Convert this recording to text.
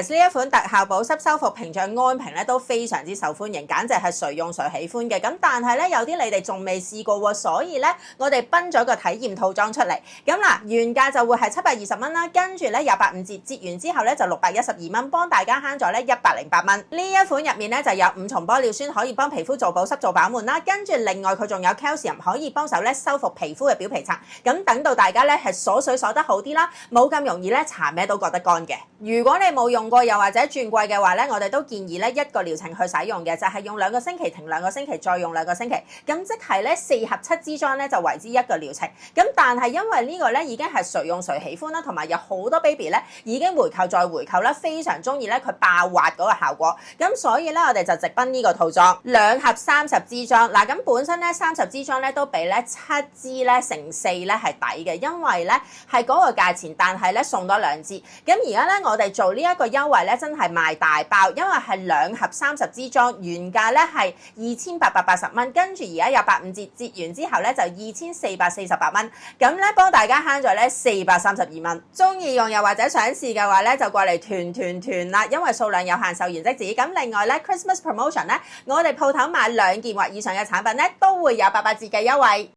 Venus 呢一款特效保濕修復屏障安瓶咧都非常之受歡迎，簡直係誰用誰喜歡嘅。咁但係咧有啲你哋仲未試過喎，所以咧我哋奔咗個體驗套裝出嚟。咁嗱，原價就會係720蚊啦，跟住咧28.5折，折完之後咧就612蚊，幫大家慳咗咧108蚊。呢一款入面咧就有5重玻尿酸可以幫皮膚做保濕做飽滿啦，跟住另外佢仲有 calcium 可以幫手咧修復皮膚嘅表皮層，咁等到大家咧係鎖水鎖得好啲啦，冇咁容易咧搽咩都覺得乾嘅。如果你冇用過又或者轉季嘅話咧，我哋都建議咧一個療程去使用嘅，就係用2個星期停2個星期，再用2個星期，咁即係咧4合7支裝咧就為之一個療程。咁但係因為呢個咧已經係誰用誰喜歡啦，同埋有好多 baby 咧已經回購再回購啦，非常中意咧佢爆滑嗰個效果，咁所以咧我哋就直奔呢個套裝2盒30支裝。嗱咁本身咧30支裝咧都比咧7支咧乘4咧係抵嘅，因為咧係嗰個價錢，但係咧送多2支。咁而家咧我哋做呢一個優惠咧真係賣大包，因為係2盒30支裝，原價咧係2880蚊，跟住而家有85折，折完之後咧就2448蚊，咁咧幫大家慳咗咧432蚊。中意用又或者想試嘅話咧，就過嚟團啦，因為數量有限，售完即止。咁另外咧 Christmas promotion 咧，我哋鋪頭買2件或以上嘅產品咧都會有88折嘅優惠。